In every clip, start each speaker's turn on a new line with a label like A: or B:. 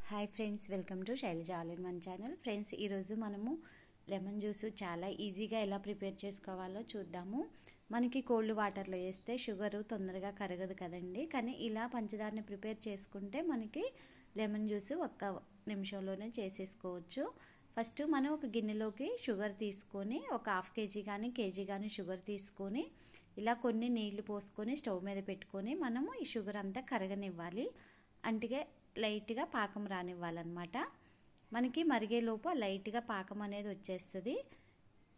A: Hi friends, welcome to Shailaja all in one channel. Friends, ఈరోజు మనము lemon juice చాలా ఈజీగా ఎలా ప్రిపేర్ చేసుకోవాలో చూద్దాము. మనకి కోల్డ్ వాటర్లో వేస్తే షుగరు తొందరగా కరగదు కదండి. కానీ ఇలా పంచదారని ప్రిపేర్ చేసుకుంటే మనకి లెమన్ జ్యూస్ ఒక్క నిమిషంలోనే చేసేసుకోవచ్చు. ఫస్ట్ మనం ఒక గిన్నెలోకి షుగర్ తీసుకొని ఒక హాఫ్ కేజీ కానీ కేజీ కానీ షుగర్ తీసుకొని ఇలా కొన్ని నీళ్లు పోసుకొని స్టవ్ మీద పెట్టుకొని మనము ఈ షుగర్ అంతా కరగనివ్వాలి. అంటే లైట్గా పాకం రానివ్వాలన్నమాట. మనకి మరిగేలోపు లైట్గా పాకం అనేది వచ్చేస్తుంది.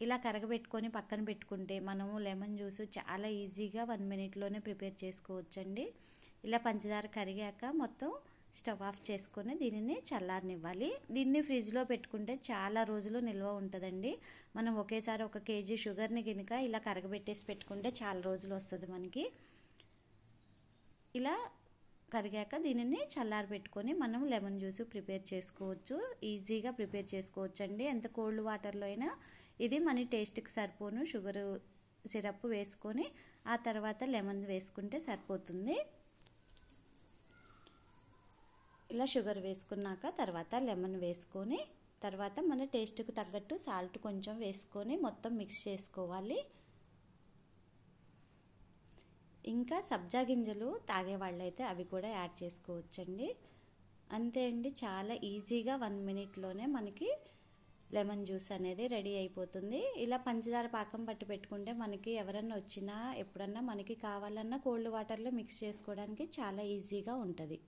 A: ఇలా కరగబెట్టుకొని పక్కన పెట్టుకుంటే మనము లెమన్ జ్యూస్ చాలా ఈజీగా 1 మినిట్లోనే ప్రిపేర్ చేసుకోవచ్చండి. ఇలా పంచదార కరిగాక మొత్తం స్టవ్ ఆఫ్ చేసుకొని దీనిని చల్లారనివ్వాలి. దీన్ని ఫ్రిడ్జ్లో పెట్టుకుంటే చాలా రోజులు నిల్వ ఉంటుందండి. మనం ఒకేసారి 1 కేజీ షుగర్ని కనుక ఇలా కరగబెట్టేసి పెట్టుకుంటే చాలా రోజులు వస్తుంది మనకి. ఇలా కరిగాక దీనిని చల్లారి పెట్టుకొని మనం లెమన్ జ్యూస్ ప్రిపేర్ చేసుకోవచ్చు. ఈజీగా ప్రిపేర్ చేసుకోవచ్చు అండి. ఎంత కోల్డ్ వాటర్లో అయినా ఇది మన టేస్ట్కి సరిపోను షుగర్ సిరప్ వేసుకొని ఆ తర్వాత లెమన్ వేసుకుంటే సరిపోతుంది. ఇలా షుగర్ వేసుకున్నాక తర్వాత లెమన్ వేసుకొని తర్వాత మన టేస్ట్కి తగ్గట్టు సాల్ట్ కొంచెం వేసుకొని మొత్తం మిక్స్ చేసుకోవాలి. ఇంకా సబ్జా గింజలు తాగే వాళ్ళైతే అవి కూడా యాడ్ చేసుకోవచ్చండి. అంతే అండి, చాలా ఈజీగా 1 మినిట్లోనే మనకి లెమన్ జ్యూస్ అనేది రెడీ అయిపోతుంది. ఇలా పంచదార పాకం పట్టి పెట్టుకుంటే మనకి ఎవరన్నా వచ్చినా ఎప్పుడన్నా మనకి కావాలన్నా కోల్డ్ వాటర్లో మిక్స్ చేసుకోవడానికి చాలా ఈజీగా ఉంటుంది.